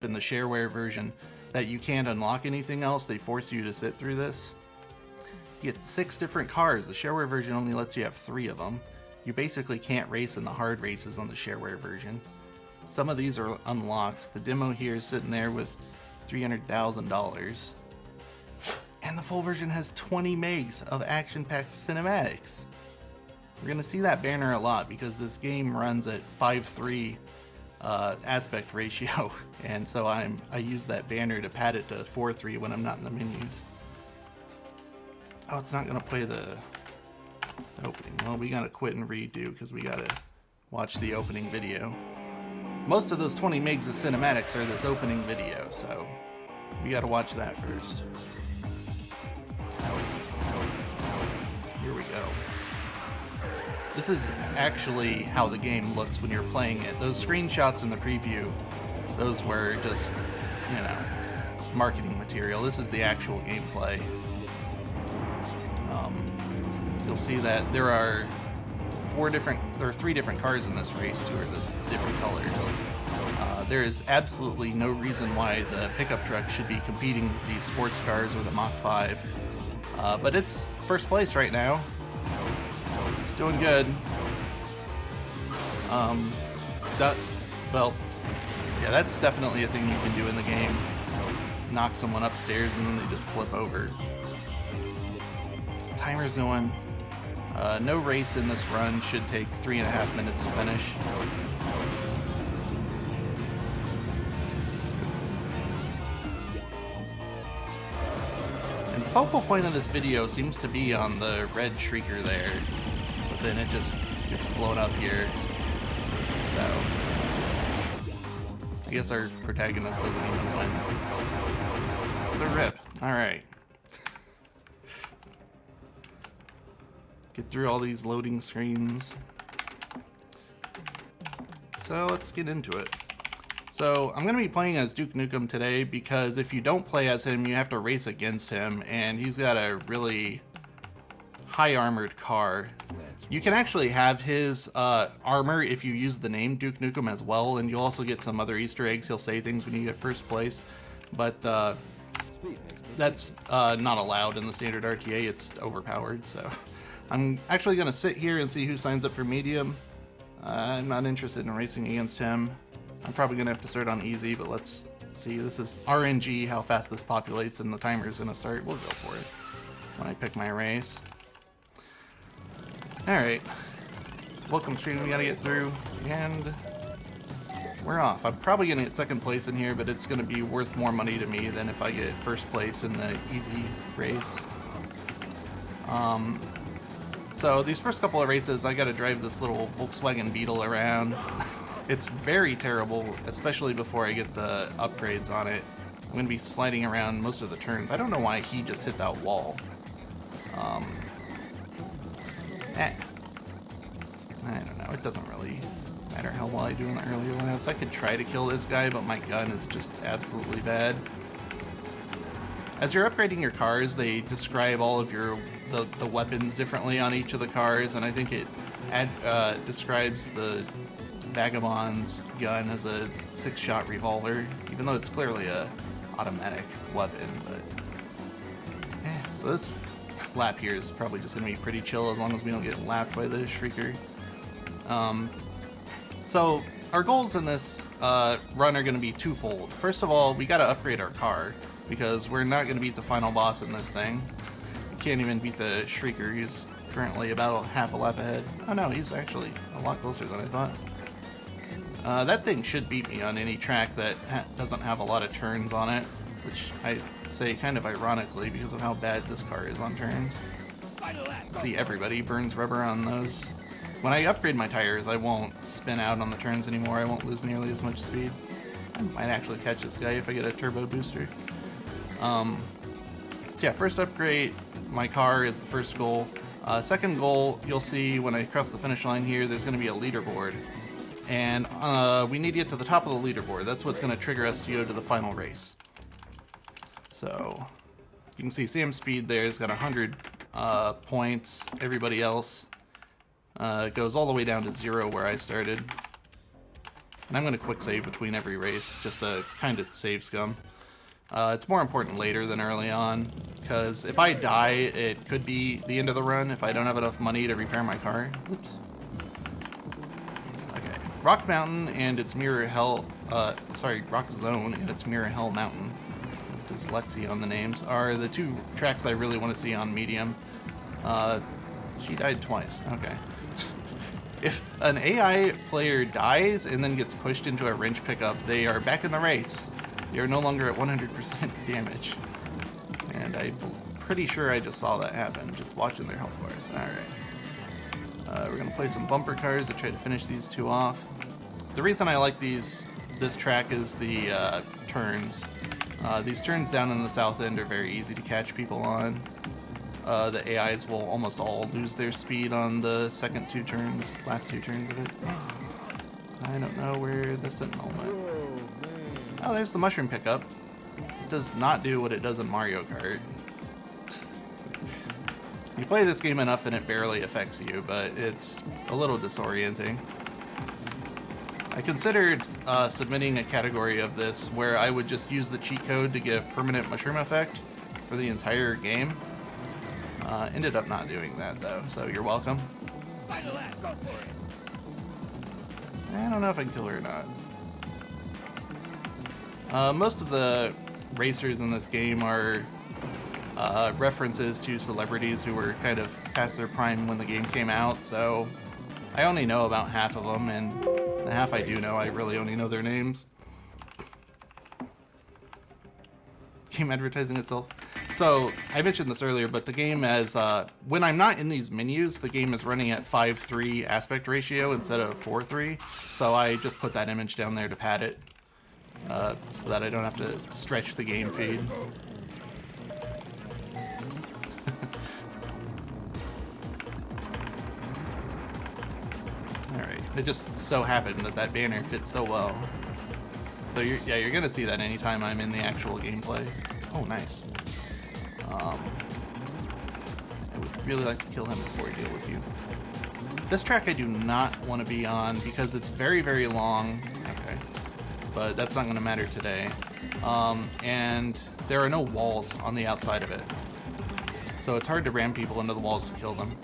in the shareware version that you can't unlock anything else. They force you to sit through this. You get 6 different cars. The shareware version only lets you have 3 of them. You basically can't race in the hard races on the shareware version. Some of these are unlocked. The demo here is sitting there with $300,000. And the full version has 20 megs of action-packed cinematics. We're going to see that banner a lot because this game runs at 5:3 aspect ratio, and so I use that banner to pad it to 4:3 when I'm not in the menus. Oh, it's not going to play the opening. Well, we got to quit and redo because we got to watch the opening video. Most of those 20 megs of cinematics are this opening video, so we got to watch that first. Here we go. This is actually how the game looks when you're playing it. Those screenshots in the preview, those were just, you know, marketing material. This is the actual gameplay. You'll see that there are 3 different cars in this race, 2 are this different colors. There is absolutely no reason why the pickup truck should be competing with these sports cars or the Mach 5. But it's first place right now. It's doing good. Well, yeah, that's definitely a thing you can do in the game. Knock someone upstairs and then they just flip over. Timer's going. No race in this run should take 3.5 minutes to finish. And the focal point of this video seems to be on the red shrieker there, but then it just gets blown up here. So I guess our protagonist doesn't even win. It's a rip. Alright. Get through all these loading screens. So let's get into it. So I'm going to be playing as Duke Nukem today because if you don't play as him, you have to race against him, and he's got a really high armored car. You can actually have his armor if you use the name Duke Nukem as well, and you'll also get some other Easter eggs. He'll say things when you get first place, but that's not allowed in the standard RTA. It's overpowered, so I'm actually going to sit here and see who signs up for medium. I'm not interested in racing against him. I'm probably going to have to start on easy, but let's see. This is RNG, how fast this populates, and the timer's going to start. We'll go for it when I pick my race. Alright. Welcome screen we got to get through, and we're off. I'm probably going to get second place in here, but it's going to be worth more money to me than if I get first place in the easy race. So these first couple of races, I gotta drive this little Volkswagen Beetle around. It's very terrible, especially before I get the upgrades on it. I'm gonna be sliding around most of the turns. I don't know why he just hit that wall. I don't know, it doesn't really matter how well I do in the earlier laps. I could try to kill this guy, but my gun is just absolutely bad. As you're upgrading your cars, they describe all of the weapons differently on each of the cars, and I think it describes the Vagabond's gun as a 6-shot revolver, even though it's clearly a automatic weapon. But so this lap here is probably just gonna be pretty chill as long as we don't get lapped by the Shrieker. So our goals in this run are gonna be twofold. First of all, we gotta upgrade our car, because we're not gonna beat the final boss in this thing. We can't even beat the Shrieker. He's currently about half a lap ahead. Oh no, he's actually a lot closer than I thought. That thing should beat me on any track that doesn't have a lot of turns on it, which I say kind of ironically because of how bad this car is on turns. See, everybody burns rubber on those. When I upgrade my tires, I won't spin out on the turns anymore. I won't lose nearly as much speed. I might actually catch this guy if I get a turbo booster. So yeah, first upgrade my car is the first goal. Second goal, you'll see when I cross the finish line here, there's going to be a leaderboard. And we need to get to the top of the leaderboard. That's what's going to trigger us to go to the final race. So you can see Sam Speed there has got 100 points. Everybody else goes all the way down to 0 where I started. And I'm going to quick save between every race, just to kind of save scum. It's more important later than early on, because if I die, it could be the end of the run if I don't have enough money to repair my car. Oops. Okay. Rock Mountain and its Mirror Hell, Rock Zone and its Mirror Hell Mountain, dyslexia on the names, are the two tracks I really want to see on medium. She died twice. Okay. If an AI player dies and then gets pushed into a wrench pickup, they are back in the race. They are no longer at 100% damage. And I'm pretty sure I just saw that happen, just watching their health bars. Alright. We're going to play some bumper cars to try to finish these two off. The reason I like this track is the turns. These turns down in the south end are very easy to catch people on. The AIs will almost all lose their speed on the last two turns of it. I don't know where the Sentinel went. Oh, there's the mushroom pickup. It does not do what it does in Mario Kart. You play this game enough and it barely affects you, but it's a little disorienting. I considered submitting a category of this where I would just use the cheat code to give permanent mushroom effect for the entire game. Ended up not doing that though, so you're welcome. I don't know if I can kill her or not. Most of the racers in this game are references to celebrities who were kind of past their prime when the game came out, so I only know about half of them, and the half I do know, I really only know their names. Game advertising itself. So, I mentioned this earlier, but the game has, when I'm not in these menus, the game is running at 5:3 aspect ratio instead of 4:3, so I just put that image down there to pad it, so that I don't have to stretch the game feed. Alright, it just so happened that that banner fits so well. So you're gonna see that anytime I'm in the actual gameplay. Oh, nice. I would really like to kill him before I deal with you. This track I do not want to be on because it's very, very long. Okay. But that's not going to matter today. And there are no walls on the outside of it. So it's hard to ram people into the walls to kill them.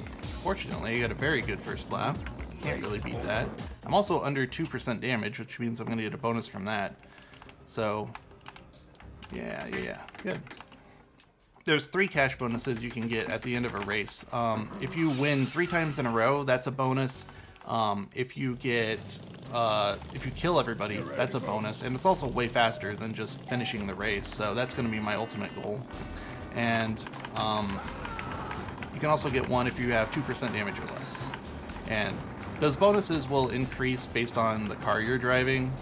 Fortunately, I got a very good first lap. Can't really beat that. I'm also under 2% damage, which means I'm going to get a bonus from that. So, yeah, good. There's 3 cash bonuses you can get at the end of a race. If you win 3 times in a row, that's a bonus. If you kill everybody, that's a bonus. And it's also way faster than just finishing the race, so that's going to be my ultimate goal. And you can also get one if you have 2% damage or less. And those bonuses will increase based on the car you're driving.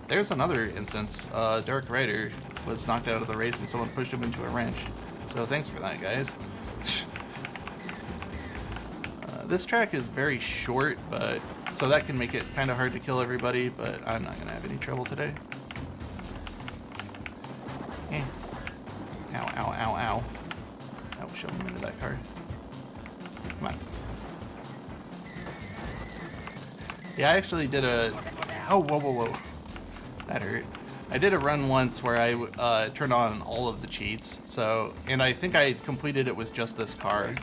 There's another instance. Dark Rider was knocked out of the race and someone pushed him into a wrench. So thanks for that, guys. This track is very short, so that can make it kind of hard to kill everybody, but I'm not going to have any trouble today. Ow, ow, ow, ow. That will shove him into that car. Come on. Yeah, I actually did a... Oh, whoa. That hurt. I did a run once where I turned on all of the cheats, and I think I completed it with just this car.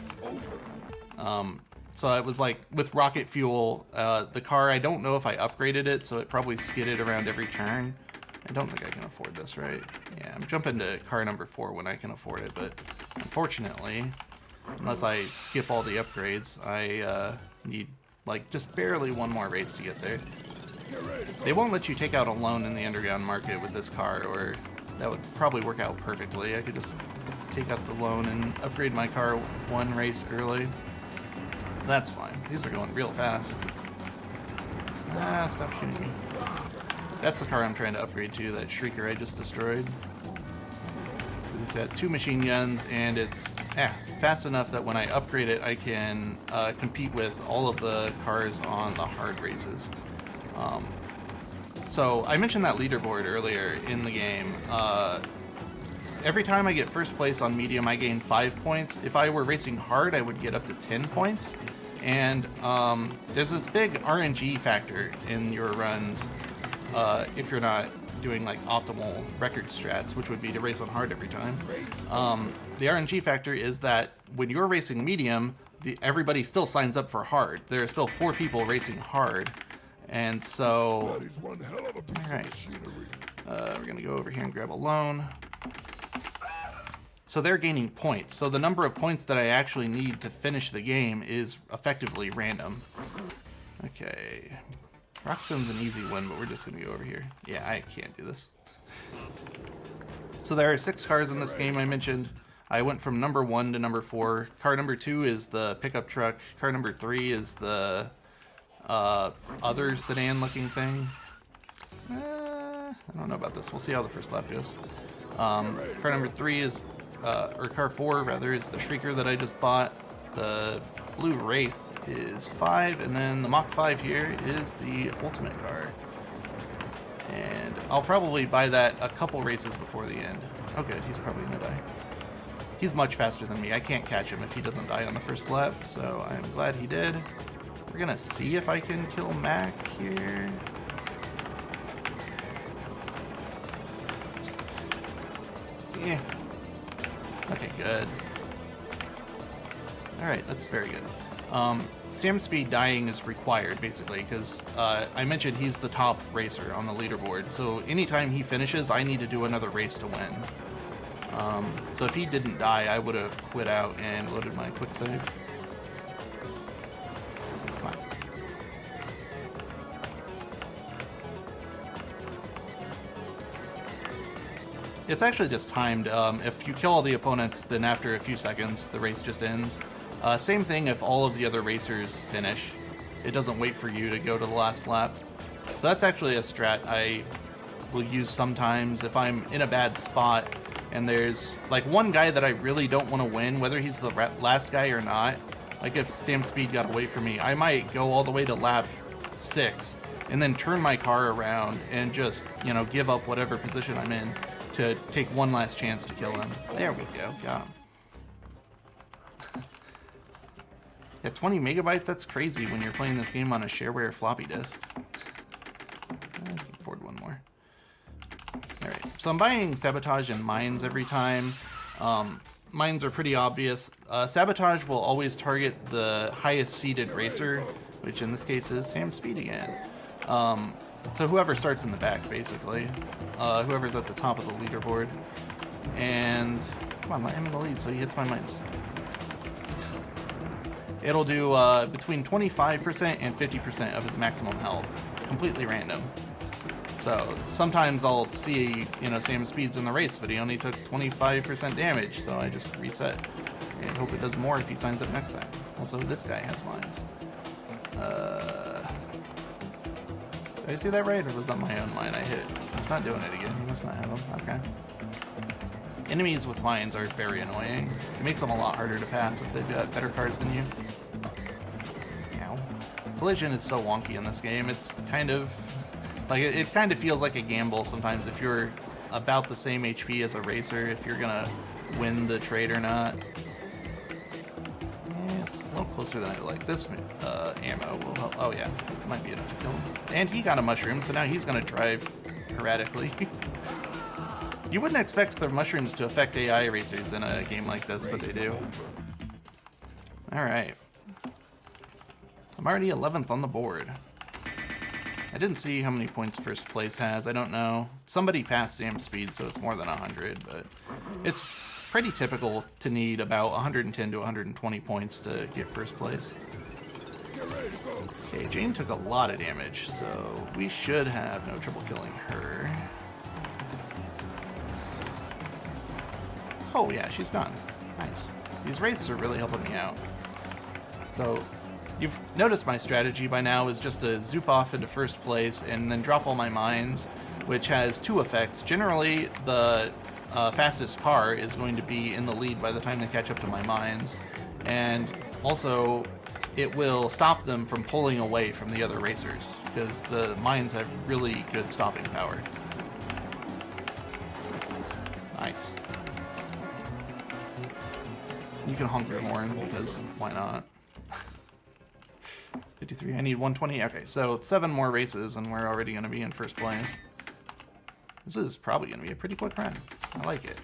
So it was like, with rocket fuel, the car, I don't know if I upgraded it, so it probably skidded around every turn. I don't think I can afford this, right? Yeah, I'm jumping to car number 4 when I can afford it, but unfortunately, unless I skip all the upgrades, I need, like, just barely one more race to get there. They won't let you take out a loan in the underground market with this car, or that would probably work out perfectly. I could just take out the loan and upgrade my car one race early. That's fine. These are going real fast. Ah, stop shooting me. That's the car I'm trying to upgrade to, that Shrieker I just destroyed. It's got 2 machine guns, and it's fast enough that when I upgrade it, I can compete with all of the cars on the hard races. So I mentioned that leaderboard earlier in the game. Every time I get first place on medium, I gain 5 points. If I were racing hard, I would get up to 10 points. And there's this big RNG factor in your runs if you're not doing like optimal record strats, which would be to race on hard every time. The RNG factor is that when you're racing medium, everybody still signs up for hard. There are still 4 people racing hard, and so all right, we're gonna go over here and grab a loan. So they're gaining points. So the number of points that I actually need to finish the game is effectively random. Okay. Roxton's an easy win, but we're just going to go over here. Yeah, I can't do this. So there are 6 cars in this game I mentioned. I went from number 1 to number 4. Car number 2 is the pickup truck. Car number 3 is the other sedan-looking thing. I don't know about this. We'll see how the first lap goes. Car number 3 is... or car 4 rather, is the Shrieker that I just bought. The blue Wraith is 5, and then the Mach 5 here is the ultimate car. And I'll probably buy that a couple races before the end. Oh good, he's probably gonna die. He's much faster than me. I can't catch him if he doesn't die on the first lap, so I'm glad he did. We're gonna see if I can kill Mac here. Yeah. Okay, good. Alright, that's very good. Sam Speed dying is required, basically, because I mentioned he's the top racer on the leaderboard, so anytime he finishes, I need to do another race to win. So if he didn't die, I would have quit out and loaded my quick save. Come on. It's actually just timed. If you kill all the opponents, then after a few seconds, the race just ends. Same thing if all of the other racers finish. It doesn't wait for you to go to the last lap. So that's actually a strat I will use sometimes if I'm in a bad spot and there's like one guy that I really don't want to win, whether he's the last guy or not. Like if Sam Speed got away from me, I might go all the way to lap 6 and then turn my car around and just, you know, give up whatever position I'm in to take one last chance to kill him. There we go, got him. Yeah, 20 megabytes, that's crazy when you're playing this game on a shareware floppy disk. I can afford one more. Alright, so I'm buying Sabotage and Mines every time. Mines are pretty obvious. Sabotage will always target the highest seeded racer, which in this case is Sam Speed again. So whoever starts in the back, basically. Whoever's at the top of the leaderboard. And, come on, let him in the lead so he hits my mines. It'll do between 25% and 50% of his maximum health. Completely random. So sometimes I'll see, you know, Sam Speed's in the race, but he only took 25% damage, so I just reset and hope it does more if he signs up next time. Also, this guy has mines. Did I see that right, or was that my own mine I hit? He's not doing it again. He must not have them. Okay. Enemies with mines are very annoying. It makes them a lot harder to pass if they've got better cars than you. Ow. Collision is so wonky in this game. It's kind of... like, it kind of feels like a gamble sometimes if you're about the same HP as a racer, if you're gonna win the trade or not. Yeah, it's a little closer than I'd like. This ammo will help. Oh yeah, it might be enough to kill him. And he got a mushroom, so now he's gonna drive erratically. You wouldn't expect the mushrooms to affect AI racers in a game like this, but they do. Alright. I'm already 11th on the board. I didn't see how many points first place has, I don't know. Somebody passed Sam Speed, so it's more than 100, but it's pretty typical to need about 110 to 120 points to get first place. Okay, Jane took a lot of damage, so we should have no trouble killing her. Oh yeah, she's gone. Nice. These wraiths are really helping me out. So, you've noticed my strategy by now is just to zoop off into first place and then drop all my mines, which has 2 effects. Generally, the fastest car is going to be in the lead by the time they catch up to my mines, and also it will stop them from pulling away from the other racers, because the mines have really good stopping power. Nice. You can honk your horn, because why not? 153. I need 120. Okay, so 7 more races, and we're already going to be in first place. This is probably going to be a pretty quick run. I like it.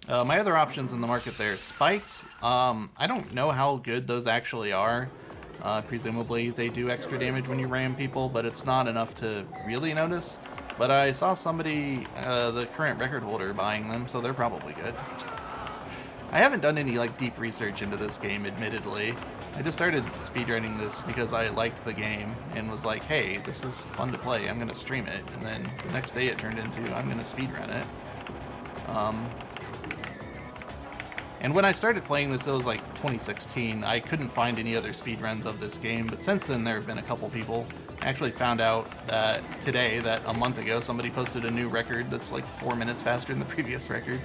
My other options in the market there, spikes. I don't know how good those actually are. Presumably they do extra damage when you ram people, but it's not enough to really notice. But I saw somebody, the current record holder, buying them, so they're probably good. I haven't done any like deep research into this game, admittedly. I just started speedrunning this because I liked the game and was like, hey, this is fun to play, I'm going to stream it. And then the next day it turned into, I'm going to speedrun it. And when I started playing this, it was like 2016. I couldn't find any other speedruns of this game, but since then there have been a couple people. I actually found out that today, that a month ago, somebody posted a new record that's like 4 minutes faster than the previous record.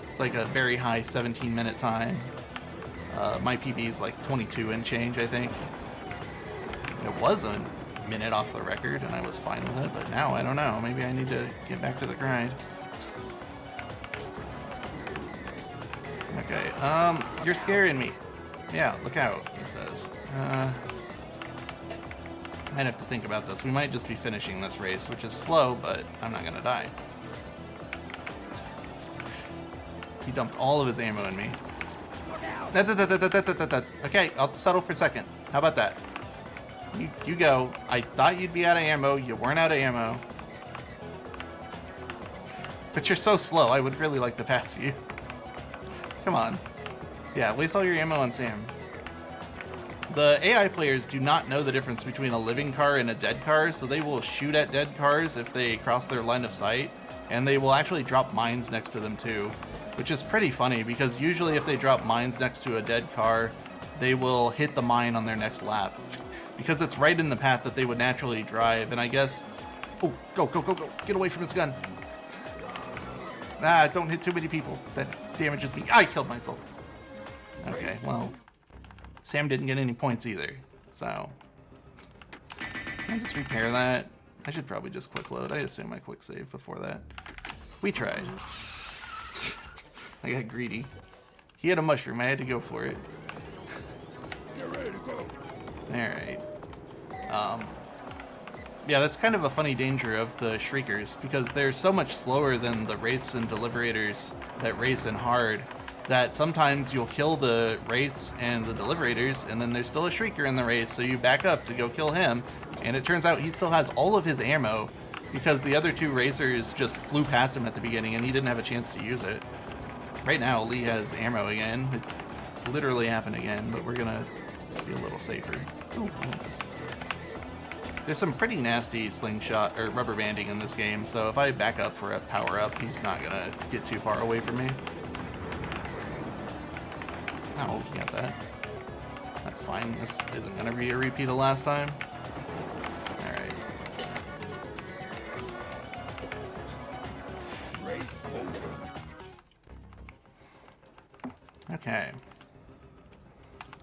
It's like a very high 17-minute time. My PB is like 22 and change, I think. It was a minute off the record, and I was fine with it, but now I don't know. Maybe I need to get back to the grind. Okay, you're scaring me. Yeah, look out, it says. Might have to think about this. We might just be finishing this race, which is slow, but I'm not gonna die. He dumped all of his ammo in me. Okay, I'll settle for second. How about that? You go. I thought you'd be out of ammo. You weren't out of ammo. But you're so slow, I would really like to pass you. Come on. Yeah, waste all your ammo on Sam. The AI players do not know the difference between a living car and a dead car, so they will shoot at dead cars if they cross their line of sight, and they will actually drop mines next to them too, which is pretty funny because usually if they drop mines next to a dead car, they will hit the mine on their next lap because it's right in the path that they would naturally drive, and I guess... Oh, go, go, go, go. Get away from his gun. Ah, don't hit too many people. That damages me. I killed myself. Okay, well, Sam didn't get any points either, so... Can I just repair that? I should probably just quick load. I assume I quick save before that. We tried. I got greedy. He had a mushroom. I had to go for it. You're ready to go. Alright. Yeah, that's kind of a funny danger of the Shriekers, because they're so much slower than the Wraiths and Deliverators that race in hard, that sometimes you'll kill the Wraiths and the Deliverators, and then there's still a Shrieker in the race, so you back up to go kill him, and it turns out he still has all of his ammo, because the other two racers just flew past him at the beginning, and he didn't have a chance to use it. Right now, Lee has ammo again. It literally happened again, but we're gonna be a little safer. Ooh, I want this. There's some pretty nasty slingshot or rubber banding in this game, so if I back up for a power up, he's not gonna get too far away from me. Oh, he got that. That's fine. This isn't gonna be a repeat of last time. Alright. Okay.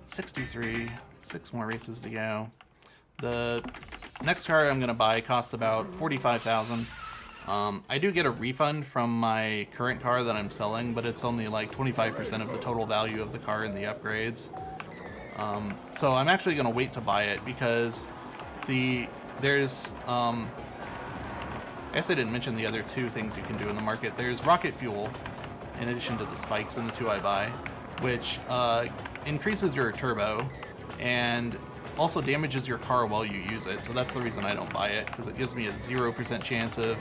63. 6 more races to go. The next car I'm going to buy costs about $45,000. I do get a refund from my current car that I'm selling, but it's only like 25% of the total value of the car and the upgrades. So I'm actually going to wait to buy it because there's... I guess I didn't mention the other two things you can do in the market. There's rocket fuel, in addition to the spikes and the two I buy, which increases your turbo and also damages your car while you use it. So that's the reason I don't buy it, because it gives me a 0% chance of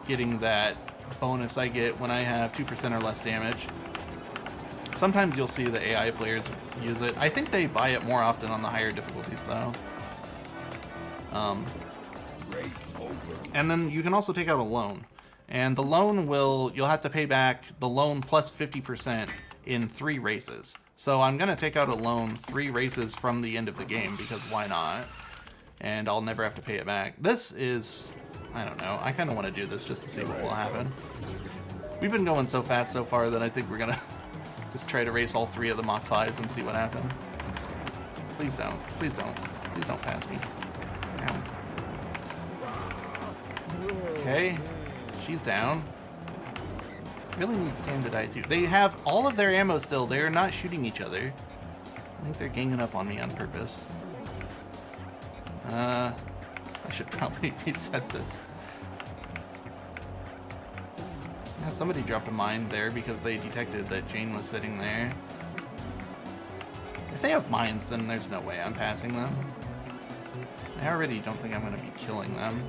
getting that bonus I get when I have 2% or less damage. Sometimes you'll see the AI players use it. I think they buy it more often on the higher difficulties though. And then you can also take out a loan. And the loan you'll have to pay back the loan plus 50% in 3 races. So I'm going to take out a loan 3 races from the end of the game, because why not? And I'll never have to pay it back. This is, I don't know, I kind of want to do this just to see what will happen. We've been going so fast so far that I think we're going to just try to race all 3 of the Mach 5s and see what happens. Please don't. Please don't. Please don't pass me. Ow. Okay. She's down. Really need Sam to die too. They have all of their ammo still. They're not shooting each other. I think they're ganging up on me on purpose. I should probably reset this. Yeah, somebody dropped a mine there because they detected that Jane was sitting there. If they have mines, then there's no way I'm passing them. I already don't think I'm going to be killing them.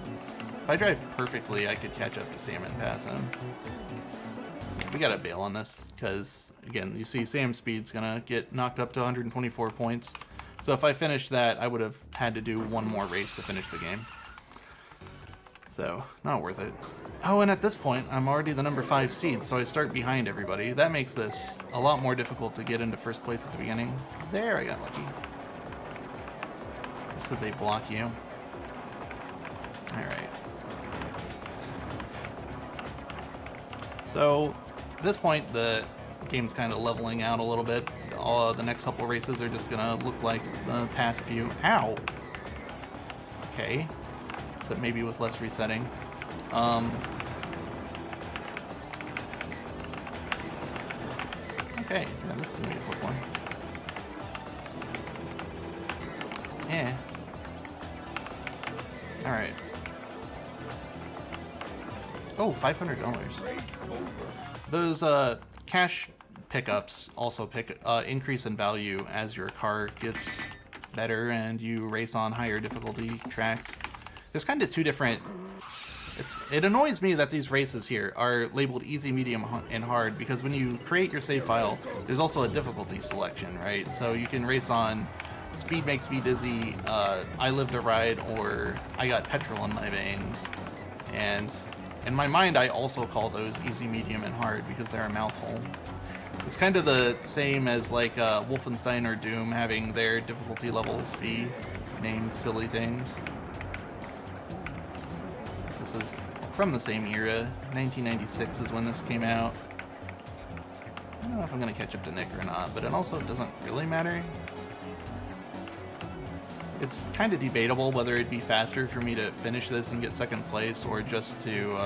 If I drive perfectly, I could catch up to Sam and pass him. We gotta bail on this, because, again, you see Sam's speed's gonna get knocked up to 124 points. So if I finished that, I would have had to do one more race to finish the game. So, not worth it. Oh, and at this point, I'm already the number 5 seed, so I start behind everybody. That makes this a lot more difficult to get into first place at the beginning. There, I got lucky. Just because they block you. Alright. So, at this point, the game's kind of leveling out a little bit. All the next couple races are just gonna look like the past few. Ow! Okay. So maybe with less resetting. Okay, yeah, this is gonna be a quick one. Yeah. Alright. Oh, $500. Those cash pickups also increase in value as your car gets better and you race on higher difficulty tracks. There's kind of two different... It annoys me that these races here are labeled easy, medium, and hard, because when you create your save file, there's also a difficulty selection, right? So you can race on Speed Makes Me Dizzy, I Live to Ride, or I Got Petrol in My Veins. And in my mind, I also call those easy, medium, and hard because they're a mouthful. It's kind of the same as like Wolfenstein or Doom having their difficulty levels be named silly things. This is from the same era. 1996 is when this came out. I don't know if I'm going to catch up to Nick or not, but it also doesn't really matter. It's kind of debatable whether it'd be faster for me to finish this and get second place or just to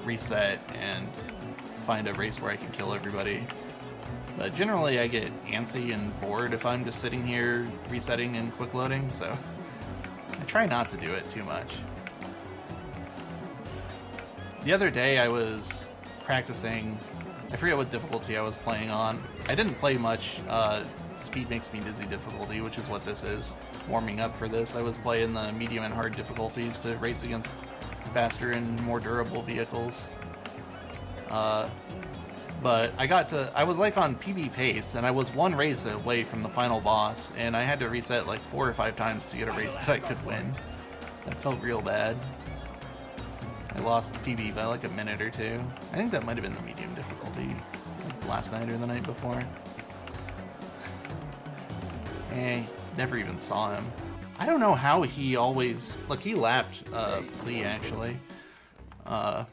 reset and find a race where I can kill everybody. But generally I get antsy and bored if I'm just sitting here resetting and quick loading, so I try not to do it too much. The other day I was practicing, I forget what difficulty I was playing on. I didn't play much Speed Makes Me Dizzy difficulty, which is what this is, warming up for this. I was playing the medium and hard difficulties to race against faster and more durable vehicles. But I was like on PB pace, and I was one race away from the final boss, and I had to reset like 4 or 5 times to get a race that I could win. That felt real bad. I lost PB by like a minute or two. I think that might have been the medium difficulty last night or the night before. Never even saw him. I don't know how he always... Look, he lapped Lee, actually. But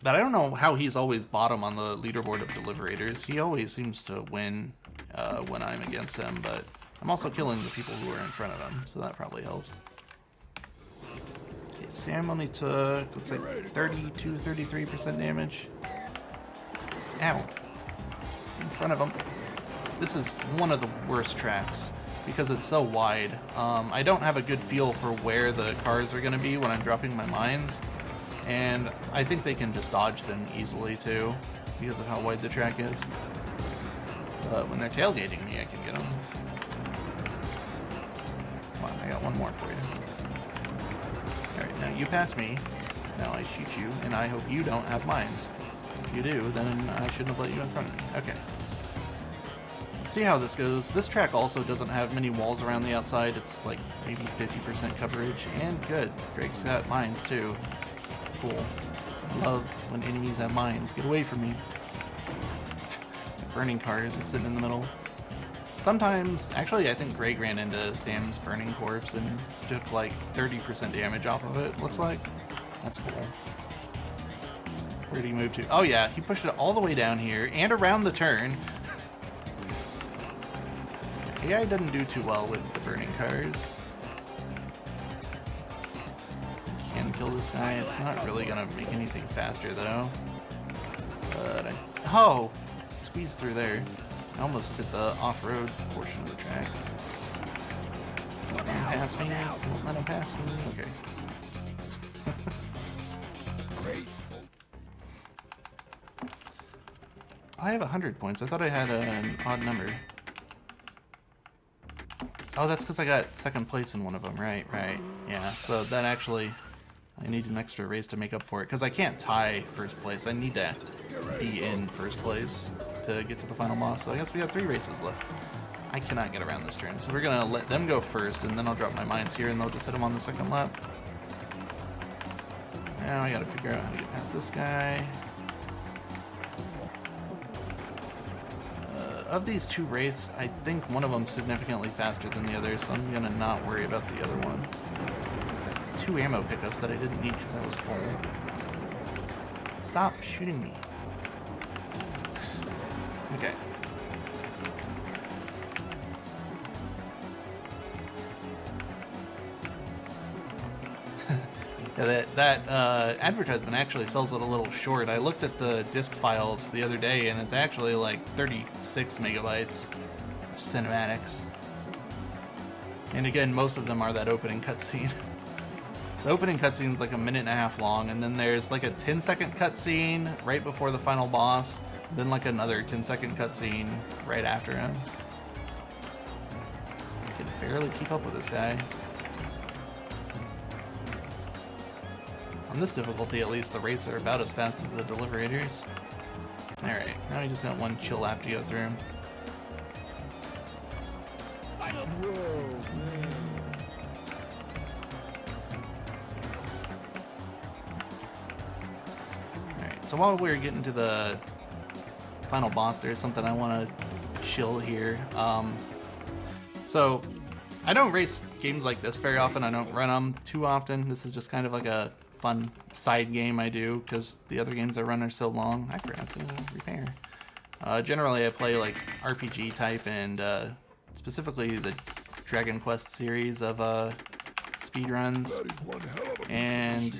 I don't know how he's always bottom on the leaderboard of Deliverators. He always seems to win when I'm against him, but I'm also killing the people who are in front of him, so that probably helps. Okay, Sam only took, looks like 33% damage. Ow. In front of him. This is one of the worst tracks because it's so wide. I don't have a good feel for where the cars are going to be when I'm dropping my mines, and I think they can just dodge them easily too because of how wide the track is. But when they're tailgating me, I can get them. Come on, I got one more for you. Alright, now you pass me. Now I shoot you, and I hope you don't have mines. If you do, then I shouldn't have let you in front of me. Okay. See how this goes. This track also doesn't have many walls around the outside. It's like maybe 50% coverage, and good. Greg's got mines too. Cool. Love when enemies have mines. Get away from me. Burning cars is sitting in the middle. Sometimes, actually I think Greg ran into Sam's burning corpse and took like 30% damage off of it, looks like. That's cool. Where did he move to? Oh yeah, he pushed it all the way down here and around the turn. AI doesn't do too well with the burning cars. Can kill this guy. It's not really gonna make anything faster though. But oh, squeezed through there. I almost hit the off-road portion of the track. Pass me. Don't let him pass me. Okay. Great. I have 100 points. I thought I had an odd number. Oh, that's because I got second place in one of them. Right. Yeah, so then actually I need an extra race to make up for it. Because I can't tie first place. I need to be in first place to get to the final boss. So I guess we have 3 races left. I cannot get around this turn. So we're going to let them go first, and then I'll drop my mines here, and they'll just hit them on the second lap. Now I got to figure out how to get past this guy. Of these 2 wraiths, I think one of them's significantly faster than the other, so I'm gonna not worry about the other one. It's like 2 ammo pickups that I didn't need because I was full. Stop shooting me. Okay. Yeah, that advertisement actually sells it a little short. I looked at the disc files the other day, and it's actually like 36 megabytes of cinematics. And again, most of them are that opening cutscene. The opening cutscene is like a minute and a half long, and then there's like a 10-second cutscene right before the final boss, then like another 10-second cutscene right after him. I can barely keep up with this guy. On this difficulty, at least, the wraiths are about as fast as the deliverators. Alright, now we just got one chill lap to go through. Alright, so while we're getting to the final boss, there's something I want to chill here. So, I don't race games like this very often. I don't run them too often. This is just kind of like a fun side game I do because the other games I run are so long. I forgot to repair. Generally, I play like RPG type and specifically the Dragon Quest series of speedruns. And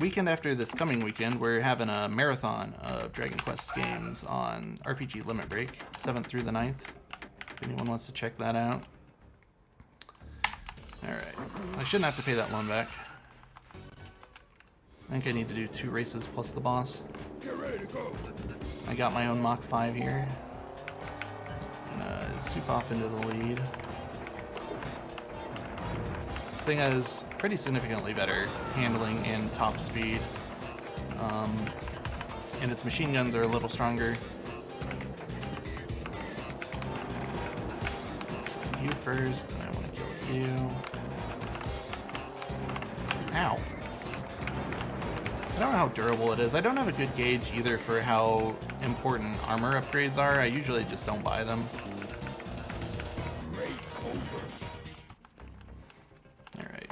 weekend after this coming weekend, we're having a marathon of Dragon Quest games on RPG Limit Break, 7th through the 9th. If anyone wants to check that out. Alright, I shouldn't have to pay that loan back. I think I need to do 2 races plus the boss. Get ready to go. I got my own Mach 5 here. Gonna soup off into the lead. This thing has pretty significantly better handling and top speed. And its machine guns are a little stronger. You first, then I want to kill you. Ow. I don't know how durable it is. I don't have a good gauge either for how important armor upgrades are. I usually just don't buy them. Alright.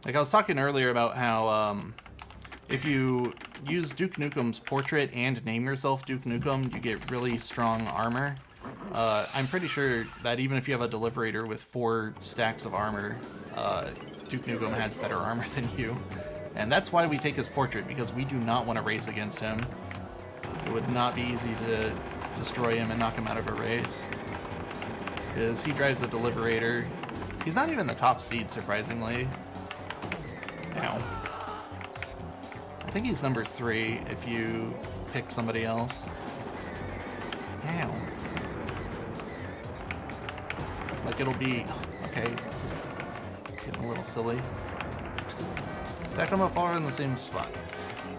Like I was talking earlier about how if you use Duke Nukem's portrait and name yourself Duke Nukem, you get really strong armor. I'm pretty sure that even if you have a Deliberator with 4 stacks of armor, Duke Nukem has better armor than you. And that's why we take his portrait, because we do not want to race against him. It would not be easy to destroy him and knock him out of a race. Because he drives a Deliberator. He's not even the top seed, surprisingly. Ow. I think he's number 3 if you pick somebody else. Ow. Like it'll be... Okay, this is getting a little silly. Stack them up all in the same spot.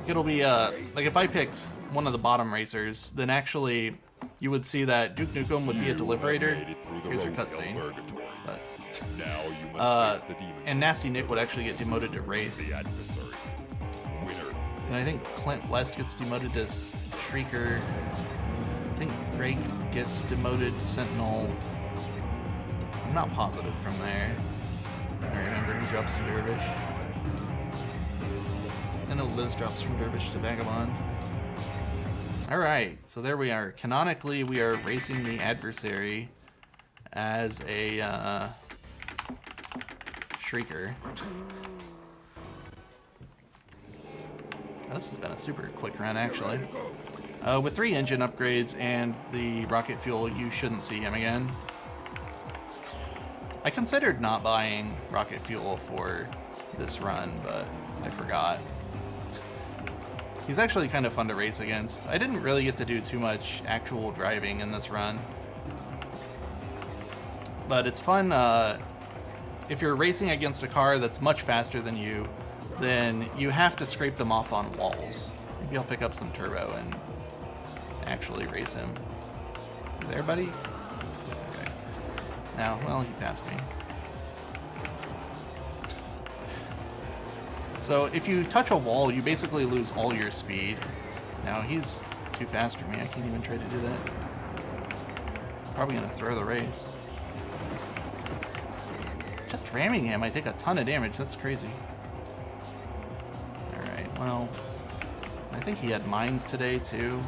It'll be, like if I picked one of the bottom racers, then actually you would see that Duke Nukem would be a Deliberator. Here's your cutscene. And Nasty Nick would actually get demoted to Wraith. And I think Clint West gets demoted to Shrieker. I think Drake gets demoted to Sentinel. I'm not positive from there. I remember he drops to Dervish. I know Liz drops from Dervish to Vagabond. Alright, so there we are. Canonically, we are racing the adversary as a Shrieker. This has been a super quick run, actually. With 3 engine upgrades and the rocket fuel, you shouldn't see him again. I considered not buying rocket fuel for this run, but I forgot. He's actually kind of fun to race against. I didn't really get to do too much actual driving in this run. But it's fun if you're racing against a car that's much faster than you, then you have to scrape them off on walls. Maybe I'll pick up some turbo and actually race him. You there, buddy? Okay. Now, well, he passed me. So if you touch a wall, you basically lose all your speed. Now, he's too fast for me. I can't even try to do that. Probably gonna throw the race. Just ramming him, I take a ton of damage. That's crazy. Alright, well, I think he had mines today, too.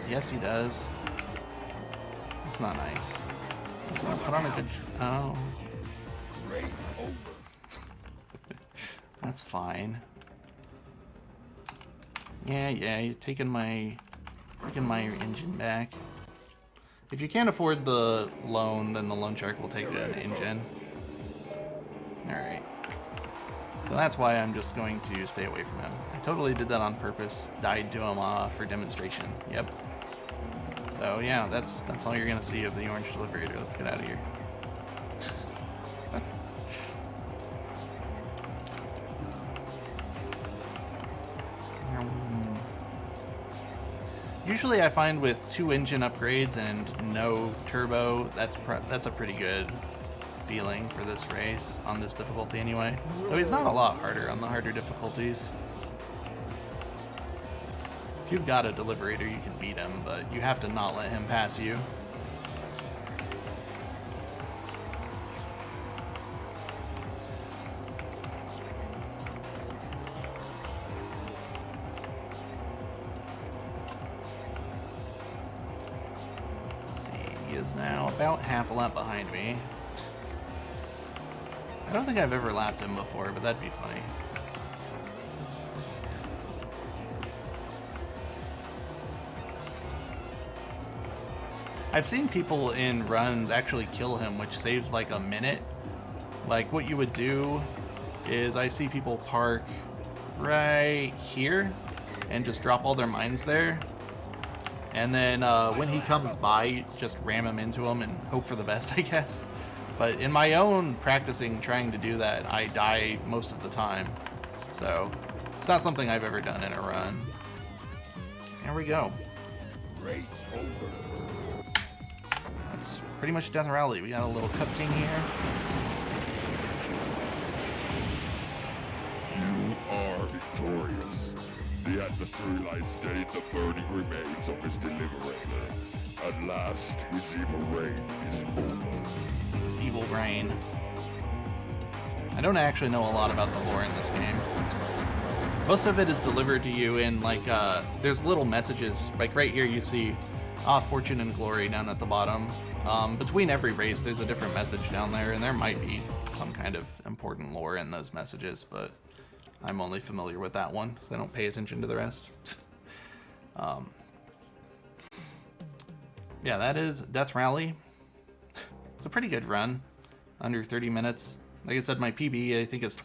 Yes, he does. That's not nice. Just want to put on a good... Oh. That's fine. Yeah, you're taking my engine back. If you can't afford the loan, then the loan shark will take an engine. Alright. So that's why I'm just going to stay away from him. I totally did that on purpose. Died to him for demonstration. Yep. So yeah, that's all you're gonna see of the orange deliberator. Let's get out of here. Usually I find with 2 engine upgrades and no turbo, that's a pretty good feeling for this race, on this difficulty anyway. Though he's not a lot harder on the harder difficulties. If you've got a deliberator, you can beat him, but you have to not let him pass you. Is now about half a lap behind me. I don't think I've ever lapped him before, but that'd be funny. I've seen people in runs actually kill him, which saves like a minute. Like what you would do is I see people park right here and just drop all their mines there. And then when he comes by, just ram him into him and hope for the best, I guess. But in my own practicing trying to do that, I die most of the time. So it's not something I've ever done in a run. There we go. That's pretty much Death Rally. We got a little cutscene here. You are victorious. The atmosphere lies dead in the burning remains of his deliberator. At last, his evil reign is over. His evil reign. I don't actually know a lot about the lore in this game. Most of it is delivered to you in, like, there's little messages. Like, right here you see, fortune and glory down at the bottom. Between every race, there's a different message down there, and there might be some kind of important lore in those messages, but I'm only familiar with that one, so I don't pay attention to the rest. Yeah, that is Death Rally. It's a pretty good run, under 30 minutes. Like I said, my PB I think is